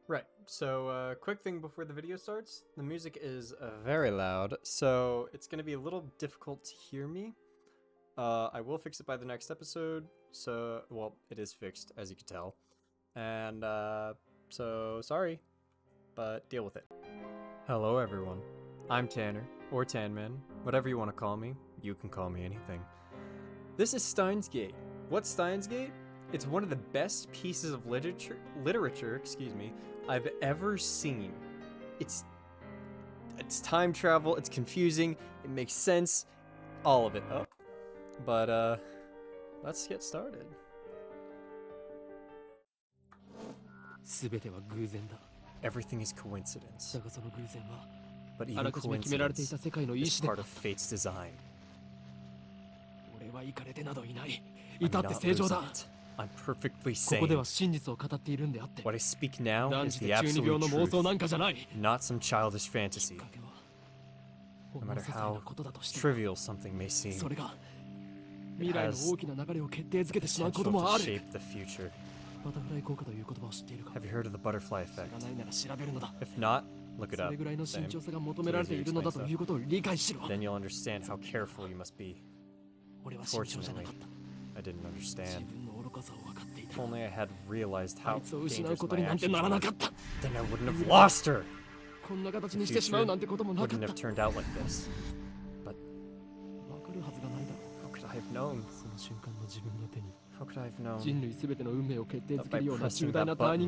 Right, so quick thing before the video starts. The music is very loud, so it's going to be a little difficult to hear me. I will fix it by the next episode, so, well, it is fixed, as you can tell. And, so, sorry, but deal with it. Hello, everyone. I'm Tanner, or Tanman, whatever you want to call me. You can call me anything. This is Steins Gate. What's Steins Gate? It's one of the best pieces of literature, I've ever seen. It's time travel, it's confusing, it makes sense, all of it. Oh. But let's get started. Everything is coincidence. But even coincidence is part of fate's design. I'm not losing it. I'm perfectly sane. What I speak now is the absolute truth, not some childish fantasy. No matter how trivial something may seem, it has the potential to shape the future. Have you heard of the butterfly effect? If not, look it up. Same. Then you'll understand how careful you must be. Fortunately, I didn't understand. If only I had realized how dangerous my actions were, then I wouldn't have lost her! The future wouldn't have turned out like this. But how could I have known? How could I have known that by pressing that button,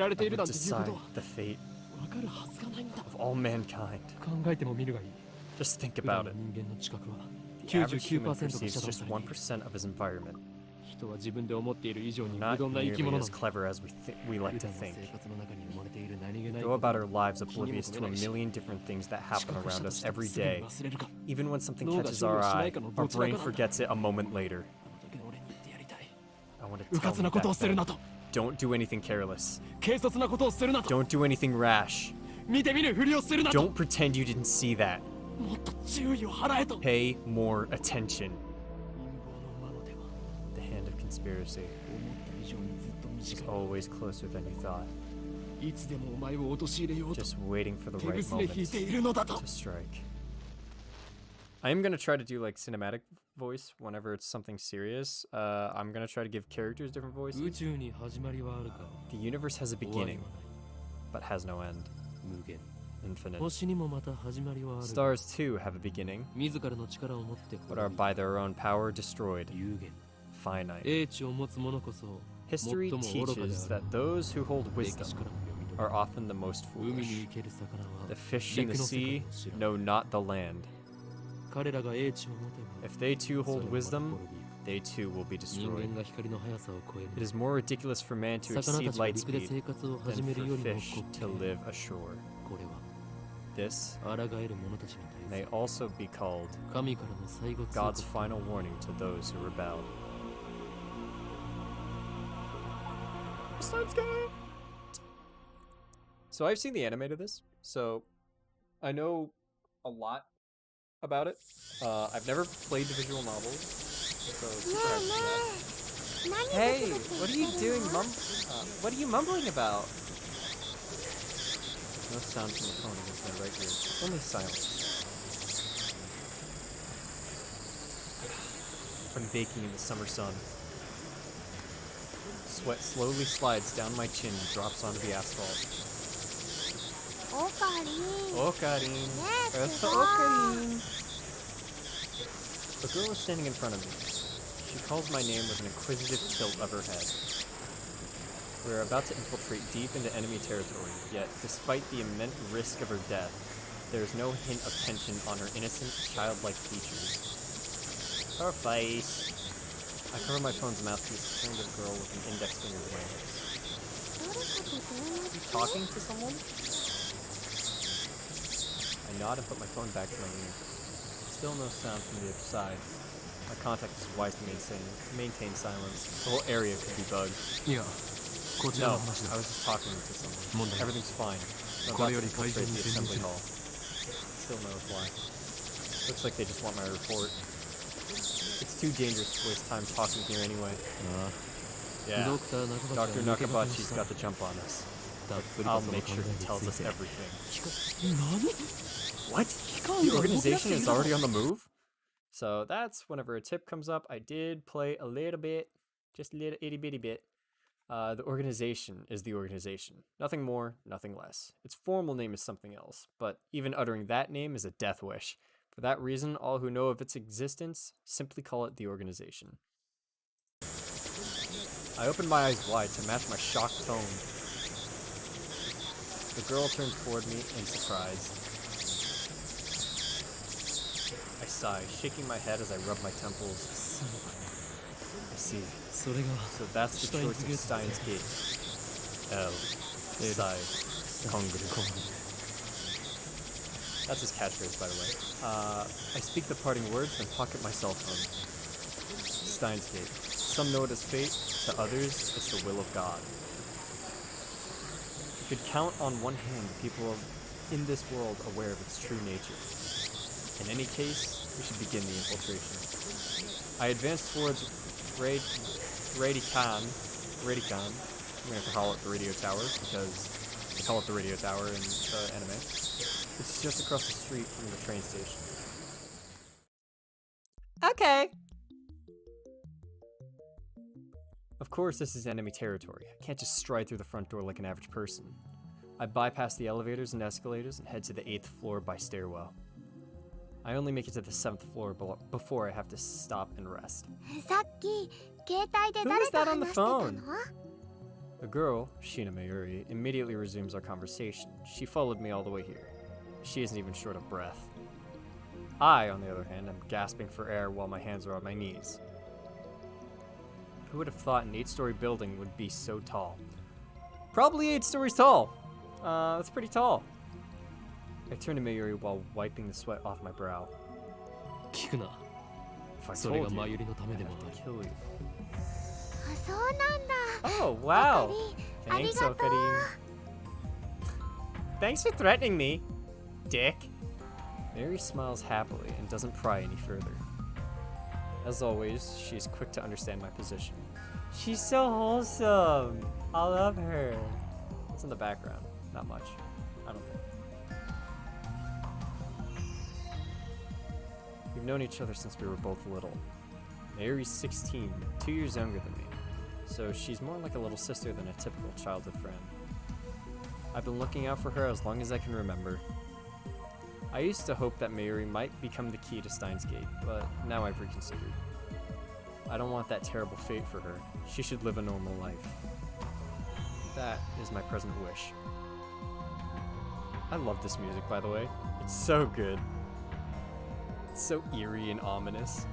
I would decide the fate of all mankind? Just think about it. The average human perceives just 1% of his environment. Not nearly as clever as we like to think. We go about our lives oblivious to a million different things that happen around us every day. Even when something catches our eye, our brain forgets it a moment later. I want to tell you that don't do anything careless. Don't do anything rash. Don't pretend you didn't see that. Pay more attention. The hand of conspiracy is always closer than you thought. Just waiting for the right moment to strike. I am going to try to do like cinematic voice whenever it's something serious. I'm going to try to give characters different voices. The universe has a beginning, but has no end. Infinite. Stars too have a beginning, but are by their own power destroyed. Finite. History teaches that those who hold wisdom are often the most foolish. The fish in the sea know not the land. If they too hold wisdom, they too will be destroyed. It is more ridiculous for man to exceed light speed than for fish to live ashore. This may also be called God's final warning to those who rebel. So I've seen the anime to this, so I know a lot about it. I've never played the visual novels, so hey, what are you doing, what are you mumbling about? No sound from the phone against my right ear. Only silence. I'm baking in the summer sun. Sweat slowly slides down my chin and drops onto the asphalt. Ocarine. Ocarine. A girl is standing in front of me. She calls my name with an inquisitive tilt of her head. We are about to infiltrate deep into enemy territory, yet, despite the immense risk of her death, there is no hint of tension on her innocent, childlike features. Her face. I cover my phone's mouthpiece, turning to the girl with an index finger glance. Are you talking to someone? I nod and put my phone back to my ear. Still no sound from the other side. My contact is wise to maintain silence. The whole area could be bugged. Yeah. No, I was just talking to someone. Everything's fine. I'm about to infiltrate the assembly hall. Still no reply. Looks like they just want my report. It's too dangerous to waste time talking here anyway. Yeah, Dr. Nakabachi's got the jump on us. I'll make sure he tells us everything. 何 What? The organization is already on the move? So that's whenever a tip comes up, I did play a little bit, just a little itty bitty bit. The organization is the organization. Nothing more, nothing less. Its formal name is something else, but even uttering that name is a death wish. For that reason, all who know of its existence simply call it the organization. I opened my eyes wide to match my shocked tone. The girl turns toward me in surprise. I sigh, shaking my head as I rub my temples. I see. So that's the choice of Steins Gate. L. Sai. Kongru. That's his catchphrase, by the way. I speak the parting words, then pocket my cell phone. Steins Gate. Some know it as fate, to others, it's the will of God. You could count on one hand the people in this world aware of its true nature. In any case, we should begin the infiltration. I advance towards Radican. I'm going to have to call it the radio tower, because they call it the radio tower in the anime. It's just across the street from the train station. Okay! Of course, this is enemy territory. I can't just stride through the front door like an average person. I bypass the elevators and escalators and head to the 8th floor by stairwell. I only make it to the 7th floor before I have to stop and rest. Who is that on the phone? The girl, Shina Mayuri, immediately resumes our conversation. She followed me all the way here. She isn't even short of breath. I, on the other hand, am gasping for air while my hands are on my knees. Who would have thought an 8-story building would be so tall? Probably 8 stories tall. That's pretty tall. I turn to Mayuri while wiping the sweat off my brow. If I told you, I'd have to kill you. Oh, wow. Thanks, Okarin. Thanks for threatening me, dick. Mary smiles happily and doesn't pry any further. As always, she's quick to understand my position. She's so wholesome. I love her. What's in the background? Not much. I don't think. We've known each other since we were both little. Mary's 16, 2 years younger than me, so she's more like a little sister than a typical childhood friend. I've been looking out for her as long as I can remember. I used to hope that Mayuri might become the key to Steins Gate, but now I've reconsidered. I don't want that terrible fate for her. She should live a normal life. That is my present wish. I love this music, by the way. It's so good. It's so eerie and ominous.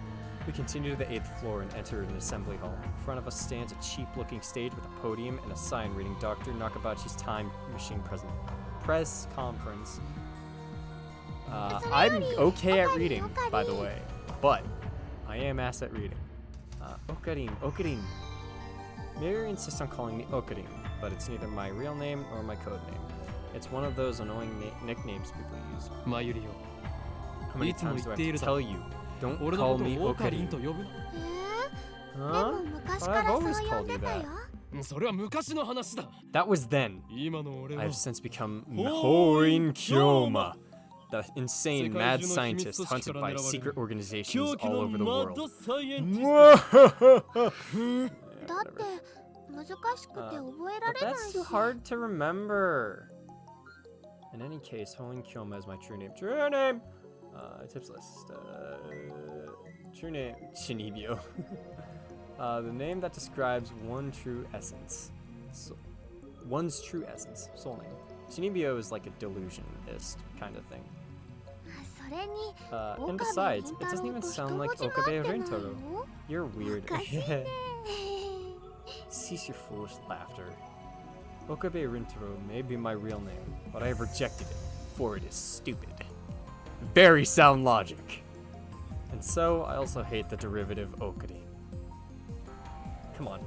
We continue to the 8th floor and enter an assembly hall. In front of us stands a cheap-looking stage with a podium and a sign reading Dr. Nakabachi's Time Machine press conference. I'm okay at reading, by the way, but I am ass at reading. Okarin. Mary insists on calling me Okarin, but it's neither my real name nor my code name. It's one of those annoying nicknames people use. How many times do I have to tell you? Don't call me Okarin. Huh? But I've always called you that. That was then. I have since become Hoin Kyoma, the insane mad scientist hunted by secret organizations all over the world. But that's too hard to remember. In any case, Hoin Kyoma is my true name. True name! Tips list. True name, Shinibyo. The name that describes one's true essence, soul name. Shinibyo is like a delusionist kind of thing. And besides, it doesn't even sound like Okabe Rintaro. You're weird. Cease your foolish laughter. Okabe Rintaro may be my real name, but I have rejected it, for it is stupid. Very sound logic. And so, I also hate the derivative Okari. Come on.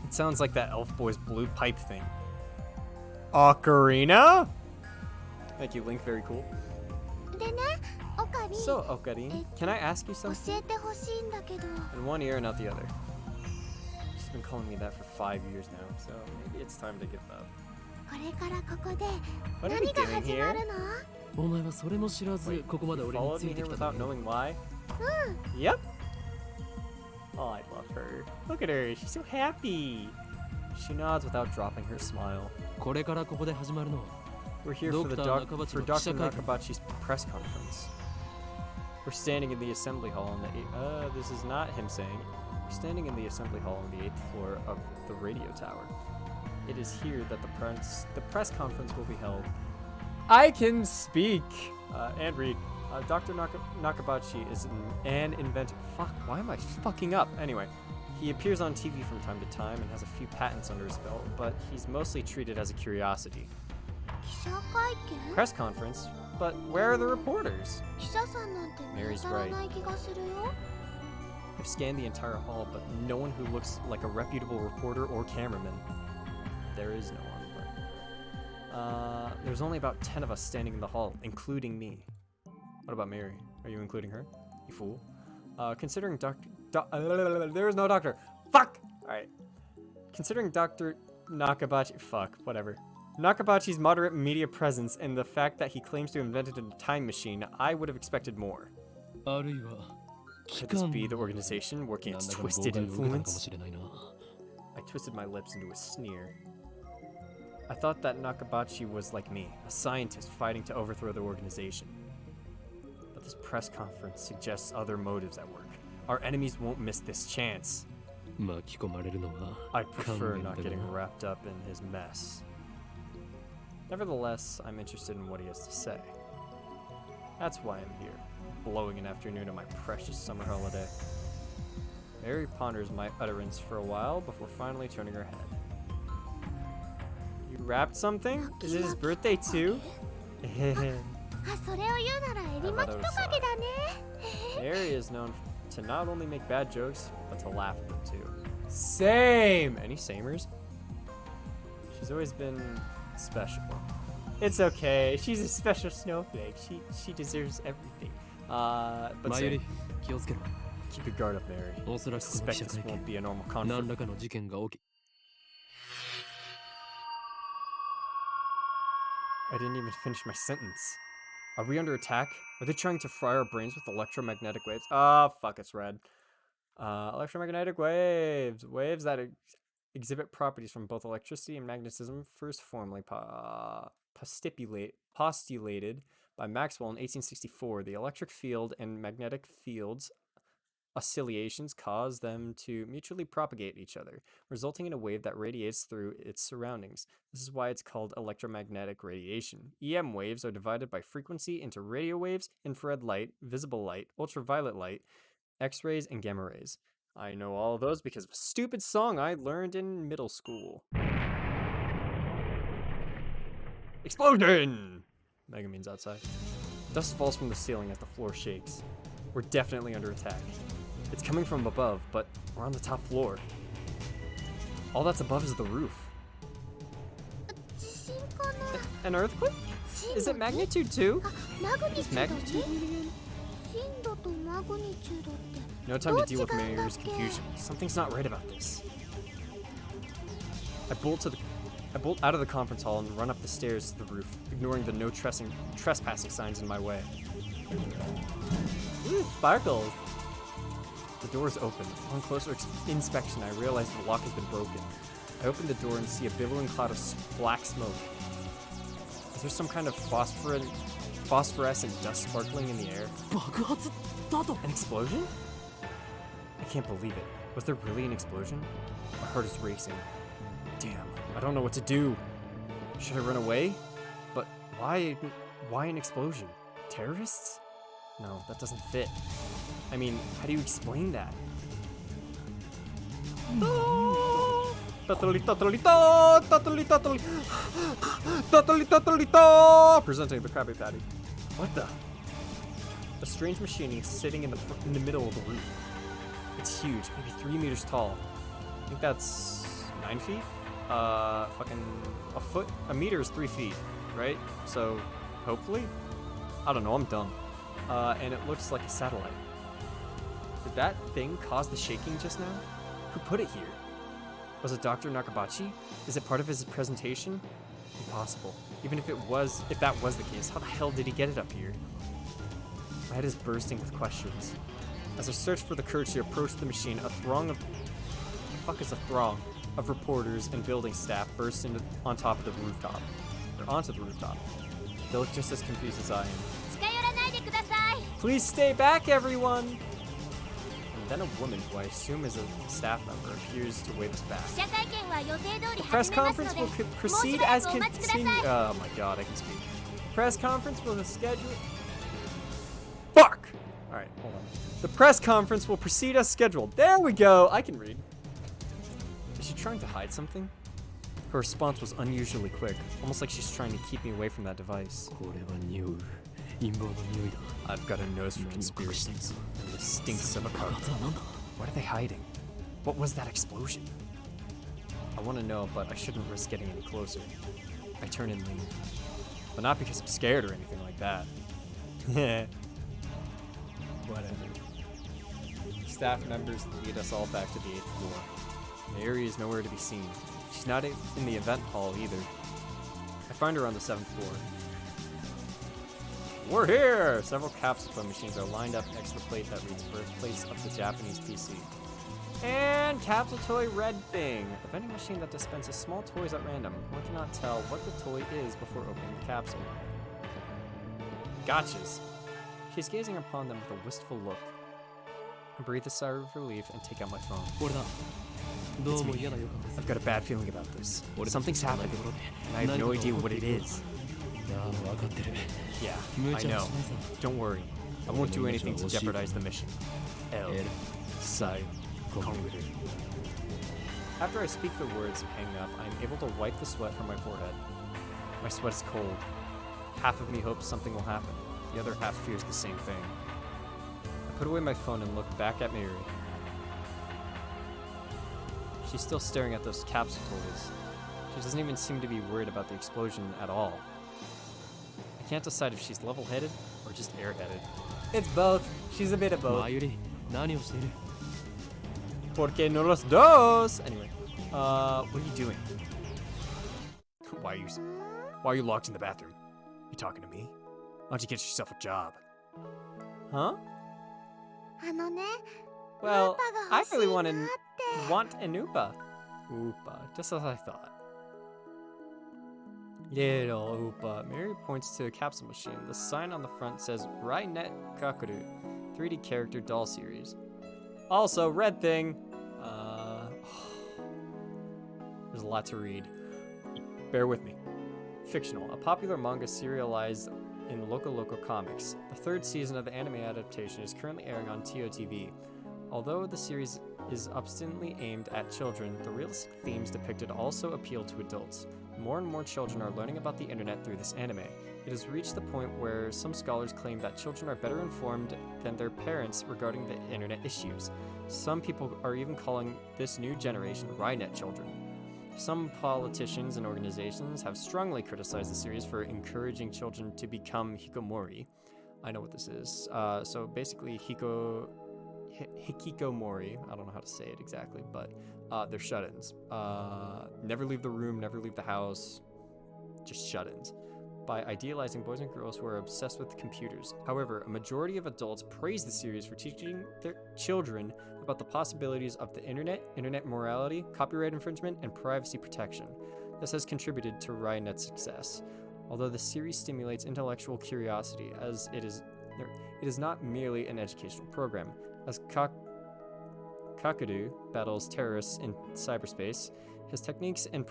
It sounds like that elf boy's blue pipe thing. Ocarina? Thank you, Link. Very cool. So, Okarin, can I ask you something? In one ear and out the other. She's been calling me that for 5 years now, so maybe it's time to give up. What are we doing here? お前はそれも知らず Wait, ここまで you 俺に followed つ me いて here きた without knowing why? Yep. Oh, I love her. Look at her. She's so happy. She nods without dropping her smile. これからここで始まるのは We're here for Dr. Nakabachi's press conference. We're standing in the assembly hall on the this is not him saying. We're standing in the assembly hall on the 8th floor of the radio tower. It is here that the press conference will be held. I can speak and read. Dr. Nakabachi is an inventor. Fuck, why am I fucking up? Anyway, he appears on TV from time to time and has a few patents under his belt, but he's mostly treated as a curiosity. Press conference? But where are the reporters? Mary's right. I've scanned the entire hall, but no one who looks like a reputable reporter or cameraman. There is no one, but... there's only about 10 of us standing in the hall, including me. What about Mary? Are you including her? You fool. Considering there is no doctor. Fuck! Alright. Considering Dr. Nakabachi... Fuck, whatever. Nakabachi's moderate media presence and the fact that he claims to have invented a time machine, I would have expected more. Could this be the organization working its twisted influence? I twisted my lips into a sneer. I thought that Nakabachi was like me, a scientist fighting to overthrow the organization. But this press conference suggests other motives at work. Our enemies won't miss this chance. I'd prefer not getting wrapped up in his mess. Nevertheless, I'm interested in what he has to say. That's why I'm here, blowing an afternoon of my precious summer holiday. Mary ponders my utterance for a while before finally turning her head. You wrapped something? Is it his birthday too? Mary is known to not only make bad jokes, but to laugh at them too. Same! Any samers? She's always been special. It's okay. She's a special snowflake. She deserves everything. But same. Keep your guard up, Mary. I suspect this won't be a normal conference. I didn't even finish my sentence. Are we under attack? Are they trying to fry our brains with electromagnetic waves? Ah, fuck, it's red. Electromagnetic waves. Waves that exhibit properties from both electricity and magnetism, first formally postulated by Maxwell in 1864. The electric field and magnetic fields oscillations cause them to mutually propagate each other, resulting in a wave that radiates through its surroundings. This is why it's called electromagnetic radiation. EM waves are divided by frequency into radio waves, infrared light, visible light, ultraviolet light, X-rays, and gamma rays. I know all of those because of a stupid song I learned in middle school. Explosion! Megumin's outside. Dust falls from the ceiling as the floor shakes. We're definitely under attack. It's coming from above, but we're on the top floor. All that's above is the roof. An earthquake? Is it magnitude 2? Is magnitude again? No time to deal with Mayor's confusion. Something's not right about this. I bolt out of the conference hall and run up the stairs to the roof, ignoring the no trespassing signs in my way. Ooh, sparkles! The door is open. Upon closer inspection, I realize the lock has been broken. I open the door and see a billowing cloud of black smoke. Is there some kind of phosphorescent dust sparkling in the air? An explosion? I can't believe it. Was there really an explosion? My heart is racing. Damn, I don't know what to do. Should I run away? But why an explosion? Terrorists? No, that doesn't fit. I mean, how do you explain that? Presenting the Krabby Patty. What the? A strange machine is sitting in the middle of the roof. It's huge, maybe 3 meters tall. I think that's 9 feet? Fucking a foot? A meter is 3 feet, right? So, hopefully? I don't know, I'm dumb. And it looks like a satellite. Did that thing cause the shaking just now? Who put it here? Was it Dr. Nakabachi? Is it part of his presentation? Impossible. Even if that was the case, how the hell did he get it up here? My head is bursting with questions. As I search for the courage to approach the machine, a throng of... What the fuck is a throng? Of reporters and building staff burst on top of the rooftop. Or onto the rooftop. They look just as confused as I am. Please stay back, everyone! And then a woman, who I assume is a staff member, appears to wave us back. The press conference will proceed as continued. Oh my god, I can speak. Press conference will schedule. Fuck! Alright, hold on. The press conference will proceed as scheduled. There we go! I can read. Is she trying to hide something? Her response was unusually quick, almost like she's trying to keep me away from that device. I've got a nose for conspiracies, and the stinks of a cargo. What are they hiding? What was that explosion? I want to know, but I shouldn't risk getting any closer. I turn and leave. But not because I'm scared or anything like that. Whatever. Staff members lead us all back to the 8th floor. Mary is nowhere to be seen. She's not in the event hall either. I find her on the 7th floor. We're here! Several capsule toy machines are lined up next to the plate that reads birthplace of the Japanese PC. And capsule toy red thing. A vending machine that dispenses small toys at random. One cannot tell what the toy is before opening the capsule. Gotchas. She's gazing upon them with a wistful look. I breathe a sigh of relief and take out my phone. It's me. I've got a bad feeling about this. Something's happening, and I have no idea what it is. Yeah, I know. Don't worry. I won't do anything to jeopardize the mission. L. Sci-fi. After I speak the words and hang up, I am able to wipe the sweat from my forehead. My sweat is cold. Half of me hopes something will happen. The other half fears the same thing. I put away my phone and look back at Mary. She's still staring at those capsule toys. She doesn't even seem to be worried about the explosion at all. I can't decide if she's level-headed or just airheaded. It's both. She's a bit of both. Porque no los dos? Anyway, what are you doing? Why are you locked in the bathroom? You talking to me? Why don't you get yourself a job? Huh? Well, I really want an Oopa. Oopa, just as I thought. Little Oopa. Mary points to a capsule machine. The sign on the front says Rainet Kakuru, 3D character doll series. Also, red thing. There's a lot to read. Bear with me. Fictional. A popular manga serialized in Loco Loco Comics. The 3rd season of the anime adaptation is currently airing on TOTV. Although the series is obstinately aimed at children, the realistic themes depicted also appeal to adults. More and more children are learning about the internet through this anime. It has reached the point where some scholars claim that children are better informed than their parents regarding the internet issues. Some people are even calling this new generation Rainet children. Some politicians and organizations have strongly criticized the series for encouraging children to become hikikomori. I know what this is. So basically, hikikomori, I don't know how to say it exactly, but they're shut-ins. Never leave the room, never leave the house, just shut-ins. By idealizing boys and girls who are obsessed with computers. However, a majority of adults praise the series for teaching their children about the possibilities of the internet morality, copyright infringement, and privacy protection. This has contributed to Rainet's success. Although the series stimulates intellectual curiosity, as it is not merely an educational program. As Kakadu battles terrorists in cyberspace, his techniques and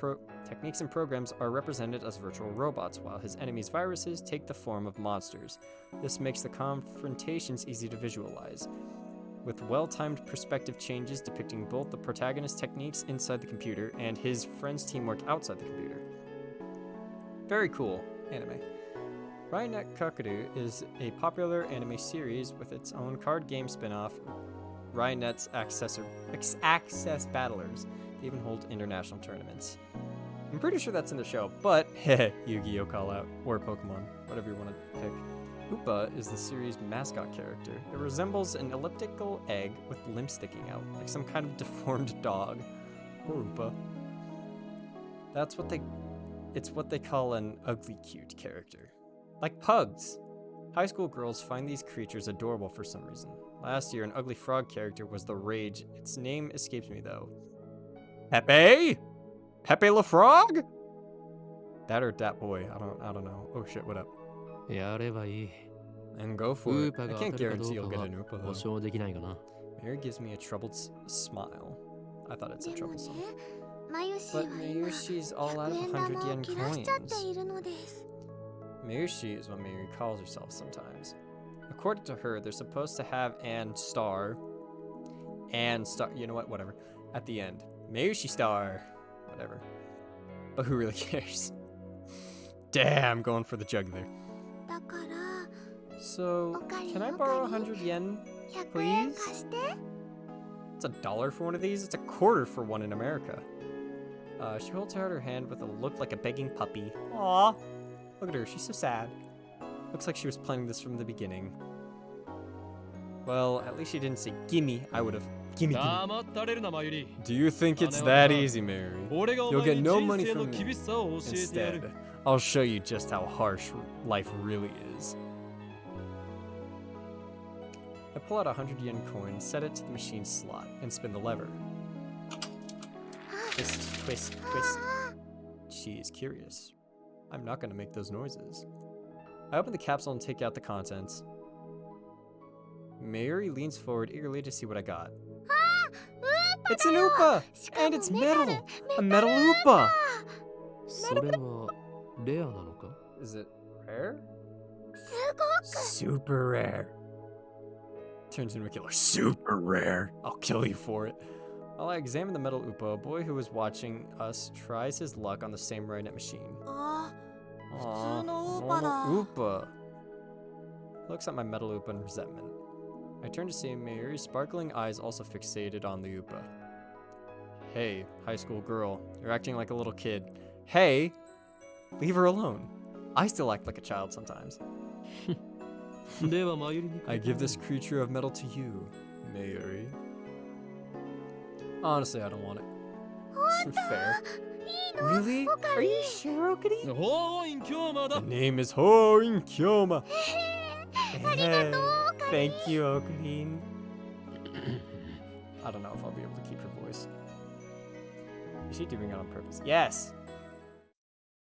programs are represented as virtual robots, while his enemies' viruses take the form of monsters. This makes the confrontations easy to visualize, with well-timed perspective changes depicting both the protagonist's techniques inside the computer and his friend's teamwork outside the computer. Very cool anime. Rainet Kakadu is a popular anime series with its own card game spin-off, Rainet's Access Battlers. They even hold international tournaments. I'm pretty sure that's in the show, but Yu-Gi-Oh! Call out, or Pokemon, whatever you want to pick. Oopa is the series' mascot character. It resembles an elliptical egg with limbs sticking out, like some kind of deformed dog. Poor Oopa. That's what they it's what they call an ugly cute character. Like pugs. High school girls find these creatures adorable for some reason. Last year, an ugly frog character was the rage. Its name escapes me though. Pepe? Pepe Le Frog? That or that boy. I don't know. Oh shit, what up? やればいい。 And go ウ for ー it. パ I が can't 当たるか guarantee ど you'll う get か an は Oopa 保 though. 証できないかな。 Mary gives me a troubled smile. I thought it said でもね troublesome. マユシ But は今 Mayushi's all 100 out of 円玉100を yen 切らしちゃって coins. いるのです Mayushi is what Mary calls herself sometimes. According to her, they're supposed to have and star, you know what, whatever, at the end. Mayushi star, whatever. But who really cares? Damn, going for the jugular. だから So, Okari, can I borrow Okari. 100 yen? 100円 Please? 貸して It's $1 for one of these? It's a quarter for one in America. She holds out her hand with a look like a begging puppy. Aww. Look at her, she's so sad. Looks like she was planning this from the beginning. Well, at least she didn't say gimme. I would have. Gimme, gimme. 黙ったれるな、マユリ。 Do you think it's that easy, Mary? 俺がお You'll 前 get に no 人 money 生の from me. 厳しさを教えてや Instead, る。 I'll show you just how harsh life really is. I pull out a 100 yen coin, set it to the machine slot, and spin the lever. Twist, twist, twist. She is curious. I'm not gonna make those noises. I open the capsule and take out the contents. Mary leans forward eagerly to see what I got. It's an Oopa! And it's metal! A metal Oopa! それはレアなのか？ Is it rare? すごく Super rare. Turns into a killer. Super rare. I'll kill you for it. While I examine the metal Oopa, a boy who was watching us tries his luck on the same Rainet machine. あ Aw, 普通の Oopa normal だ。 Oopa. He looks at my metal Oopa in resentment. I turn to see Mary's sparkling eyes also fixated on the Oopa. Hey, high school girl, you're acting like a little kid. Hey, leave her alone. I still act like a child sometimes. ではマユリに。 I give this creature of metal to you, Mary. Honestly, I don't want it. Fair. Really? Are you sure, Okari? ほーいんきょうまだ。 The name is Hoin Kyoma. ありがとう Thank you, Okarin. I don't know if I'll be able to keep her voice. Is she doing it on purpose? Yes!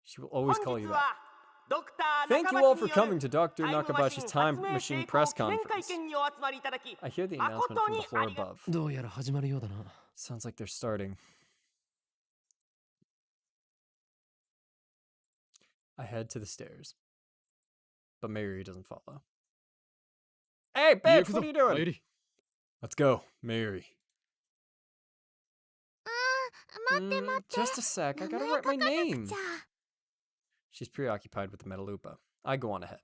She will always call you that. Thank you all for coming to Dr. Nakabachi's Time Machine Press Conference. I hear the announcement from the floor above. どうやら始まるようだな。 Sounds like they're starting. I head to the stairs. But Mary doesn't follow. Hey, bitch, what are you マユ doing? リ。 Let's go, Mary. 待って待って Just a sec, I 名 gotta 前 write my 書かな name. くちゃ She's preoccupied with the metal Oopa. I go on ahead.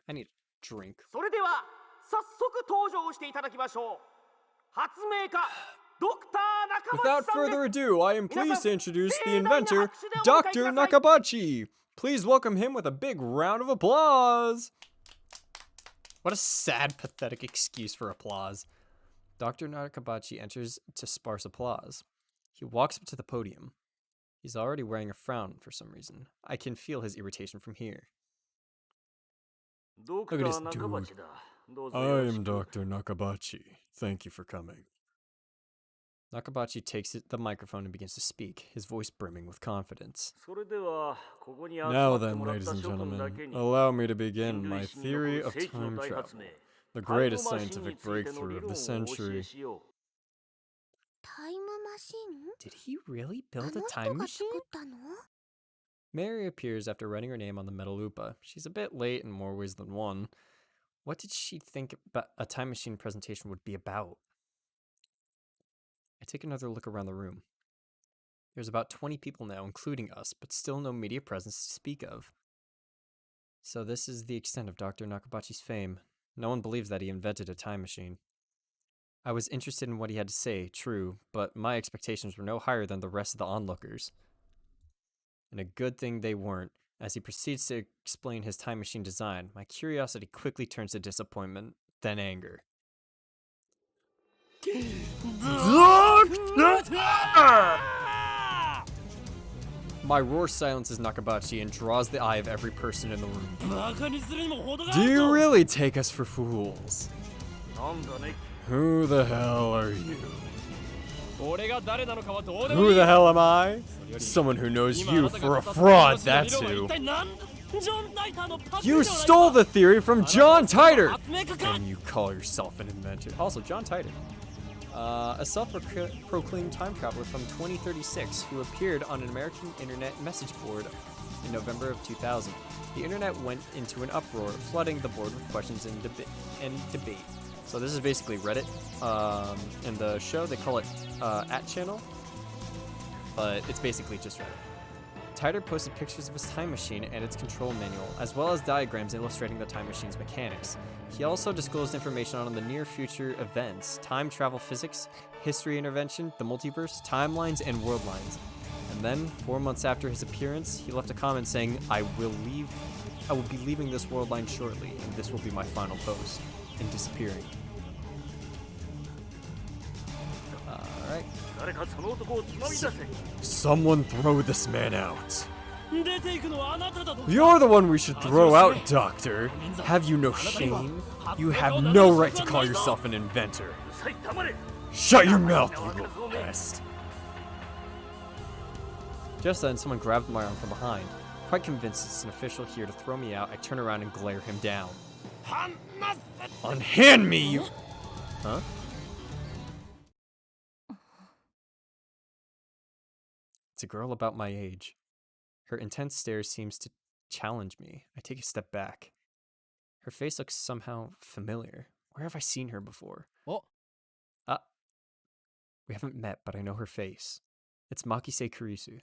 I need a drink. それでは早速登場していただきましょう。発明家ドクター Without 中町さん further です。 ado, I am pleased to introduce the 皆さん、 inventor, 盛大な拍手でお迎え Dr. ください。 Nakabachi. Please welcome him with a big round of applause. What a sad, pathetic excuse for applause. Dr. Nakabachi enters to sparse applause. He walks up to the podium. He's already wearing a frown for some reason. I can feel his irritation from here. ドク Look タ at ー this 中 dude. 町だ。どうぞ I よろし am く。 Dr. Nakabachi. Thank you for coming. Nakabachi takes the microphone and begins to speak, his voice brimming with confidence. それではここに集ま Now って then, もらっ ladies た and 諸君だ gentlemen, けに allow me to 人 begin 類 my 史に残 theory る of 世紀の time 大 travel, 発明 the タイム greatest マシンに scientific ついての理 breakthrough of 論を the お教 century. えしよタイムマシン Did he really あ build の a 人 time が machine? 作ったの Mary appears after writing her name on the metal Oopa. She's a bit late in more ways than one. What did she think a time machine presentation would be about? I take another look around the room. There's about 20 people now, including us, but still no media presence to speak of. So this is the extent of Dr. Nakabachi's fame. No one believes that he invented a time machine. I was interested in what he had to say, true, but my expectations were no higher than the rest of the onlookers. And a good thing they weren't. As he proceeds to explain his time machine design, my curiosity quickly turns to disappointment, then anger. Doctor! My roar silences Nakabachi and draws the eye of every person in the room. バカにするにも程があ Do る you ぞ really take us for fools? なんだね Who the hell are you? 俺が誰なのかはどうでもい Who い the hell am I? Someone who knows 今 you あなた for が a 語った fraud, その理 that's 論は who. 一体何ジョン・タイターのパクリ You ではない stole the theory from John Titor! 発明家か And you call yourself an inventor. Also, John Titor. A self-proclaimed time traveler from 2036 who appeared on an American internet message board in November of 2000. The internet went into an uproar, flooding the board with questions and debate. So this is basically Reddit. In the show, they call it @channel, but it's basically just Reddit. Titor posted pictures of his time machine and its control manual, as well as diagrams illustrating the time machine's mechanics. He also disclosed information on the near future events, time travel physics, history intervention, the multiverse, timelines, and world lines. And then, 4 months after his appearance, he left a comment saying, I will be leaving this world line shortly, and this will be my final post, and disappearing. Alright. 誰かその男をつまみ出せ Someone throw this man out. 出ていくのはあなただと You're the one we should throw out, Doctor. Have you no shame? You have no right to call yourself an inventor. さい黙れ Shut your mouth, you little pest. Just then, someone grabbed my arm from behind. Quite convinced it's an official here to throw me out, I turn around and glare him down. Unhand me, you... Huh? It's a girl about my age. Her intense stare seems to challenge me. I take a step back. Her face looks somehow familiar. Where have I seen her before? Oh. We haven't met, but I know her face. It's Makise Kurisu.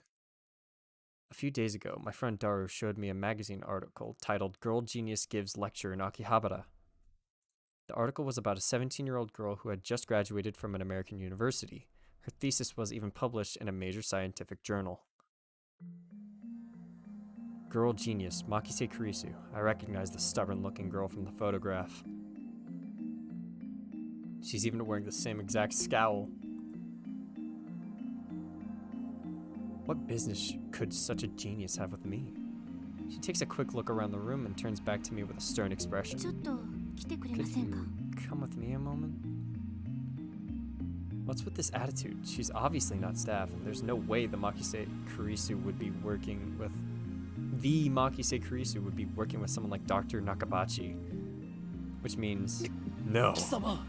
A few days ago, my friend Daru showed me a magazine article titled Girl Genius Gives Lecture in Akihabara. The article was about a 17-year-old girl who had just graduated from an American university. Her thesis was even published in a major scientific journal. Girl genius, Makise Kurisu. I recognize the stubborn-looking girl from the photograph. She's even wearing the same exact scowl. What business could such a genius have with me? She takes a quick look around the room and turns back to me with a stern expression. ちょっと来てくれま Could せんか you come with me a moment? What's with this attitude? She's obviously not staff, and there's no way the Makise Kurisu would be working with... The Makise Kurisu would be working with someone like Dr. Nakabachi. Which means... No. 貴様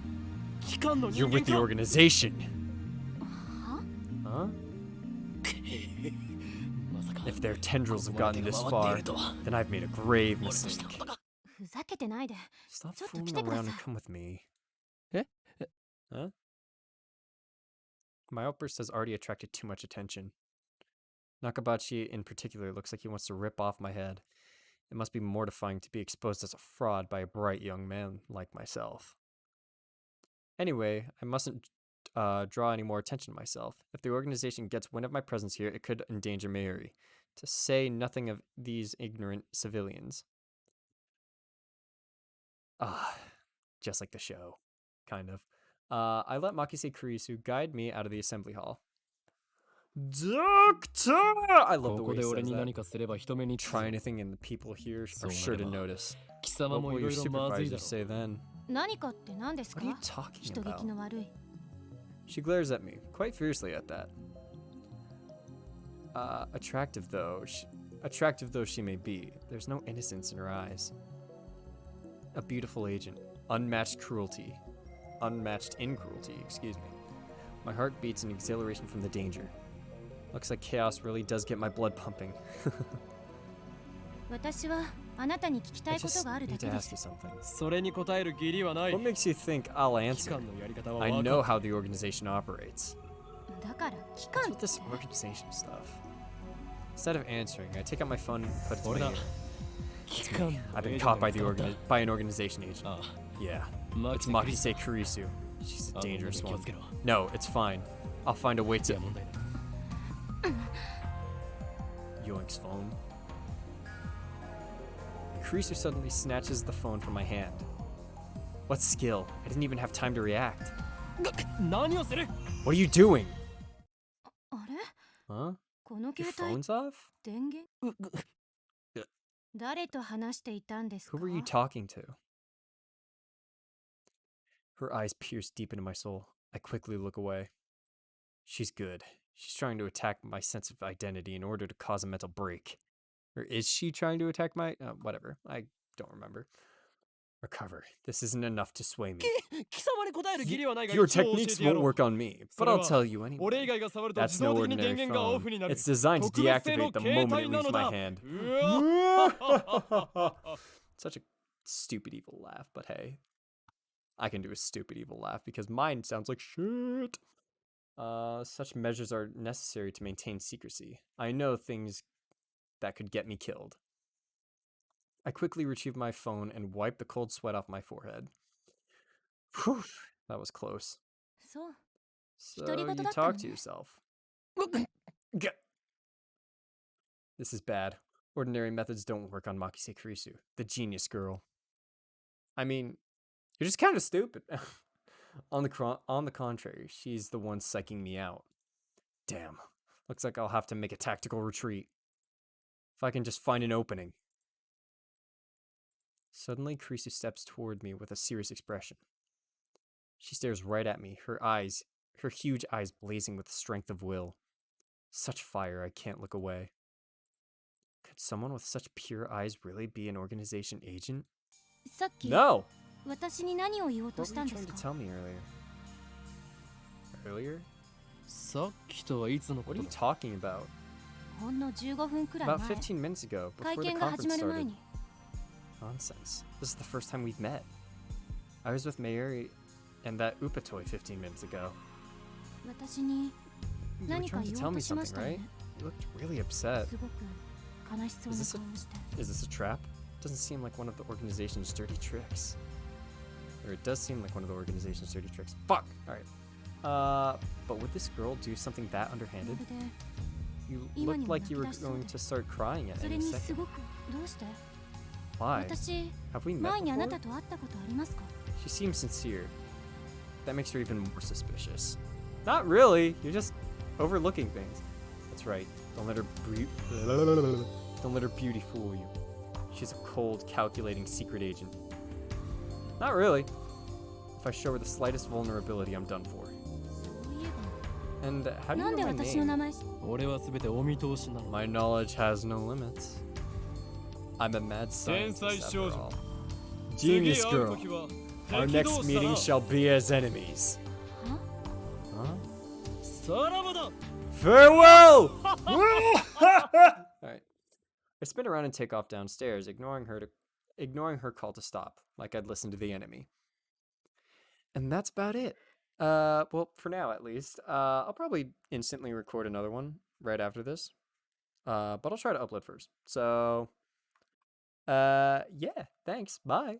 機関の You're 人 with 間 the か organization. は Huh? まさか If their tendrils have ここまで gotten 手 this が回ってい far, るとは then I've made a grave 俺とし mistake. たことかふざけてないで Stop ちょっと fooling 来てくだ around さ and い come with me. Eh? Huh? My outburst has already attracted too much attention. Nakabachi in particular looks like he wants to rip off my head. It must be mortifying to be exposed as a fraud by a bright young man like myself. Anyway, I mustn't draw any more attention to myself. If the organization gets wind of my presence here, it could endanger Mayuri, to say nothing of these ignorant civilians. Just like the show. Kind of. I let Makise Kurisu guide me out of the assembly hall. Doctor! I love the こ way こ he で says 俺に that. 何かすれば人目につく Try anything and the people here are sure to notice. 貴様 What も will いろ your いろまずいだ supervisors ろ say then? 何かって何です What are you か talking 人 about? 聞きの悪い She glares at me, quite fiercely at that. Attractive though she may be, there's no innocence in her eyes. A beautiful agent, unmatched in cruelty, excuse me. My heart beats in exhilaration from the danger. Looks like chaos really does get my blood pumping. 私はあなたに聞きた I いこと just があるだ need け to で ask す you something. それに答える義理はない What makes you think I'll 機 answer? 関のやり方は I 分か know っ how the organization operates. だから期 What's 間 with this organization stuff? Instead of answering, I take out my phone and put it to my 俺だ ear. 機関の I've been エージェン caught ト by が捕まった by an organization agent. あ Yeah, あマ it's キセクリス Makise Kurisu. She's a あ dangerous 気を one. つけろ No, it's fine. I'll find a way い to や問題ない Yoink's phone. Kurisu suddenly snatches the phone from my hand. What skill? I didn't even have time to react. 何をする What are you doing? あれ Huh? このの Your 携帯 phone's off? 電源誰と話していたんですか Who were you talking to? Her eyes pierce deep into my soul. I quickly look away. She's good. She's trying to attack my sense of identity in order to cause a mental break. Or is she trying to attack my... whatever. I don't remember. Recover. This isn't enough to sway me. 貴様に答える義理はないが Your 一応教え techniques てや won't ろう work on me, but それ I'll は tell you 俺以 anyway. 外が触ると That's 自 no 動的に ordinary 電源がオ phone. フになる It's designed to 特別製の deactivate the 携 moment 帯 it な leaves の my だ hand. うわ Such a stupid evil laugh, but hey. I can do a stupid evil laugh because mine sounds like shit. Such measures are necessary to maintain secrecy. I know things that could get me killed. I quickly retrieve my phone and wipe the cold sweat off my forehead. Whew, that was close. そう So 独り言 you だったの talk to ね yourself. This is bad. Ordinary methods don't work on Makise Kurisu, the genius girl. I mean, you're just kind of stupid. On the contrary, she's the one psyching me out. Damn. Looks like I'll have to make a tactical retreat. If I can just find an opening. Suddenly, Kurisu steps toward me with a serious expression. She stares right at me, her huge eyes blazing with the strength of will. Such fire, I can't look away. Could someone with such pure eyes really be an organization agent? さっき No! 私に何を言おうと What し were た you んで trying す to か tell me earlier? Earlier? さっきとはいつのこ What と are だ you talking about? ほんの15分くらい About 前15 minutes ago, 会 before the 見が始 conference まる前 started. に Nonsense. This is the first time we've met. I was with Mayuri and that Upatoi 15 minutes ago. 私に You were 何か trying to 言 tell おう me としま something, したよ right? ね You looked really upset. すごく悲しそうな顔をして Is this a trap? Doesn't seem like one of the organization's dirty tricks. Or it does seem like one of the organization's dirty tricks. Fuck! Alright. But would this girl do something that ま underhanded? るで You 今に looked も like you were 泣き出しそうで going to start crying at それ any にす second. ごくどうして Why? 私 Have we met 前にあな before? たと会ったことありますか She seems sincere. That makes her even more suspicious. Not really. You're just overlooking things. That's right. Don't let her don't let her beauty fool you. She's a cold, calculating secret agent. Not really. If I show her the slightest vulnerability, I'm done for. そういえ And how ば do you なんで know my 私の名 name? 前俺は全てお見通しなの My knowledge has no limits. I'm a mad scientist after all. Genius 次会う girl. 時は Our 敵同 next 士だ meeting な shall be as enemies. は Huh? さらばだ Farewell! Alright. I spin around and take off downstairs, ignoring her call to stop, like I'd listened to the enemy. And that's about it. Well, for now at least. I'll probably instantly record another one right after this. But I'll try to upload first. So, yeah, thanks. Bye.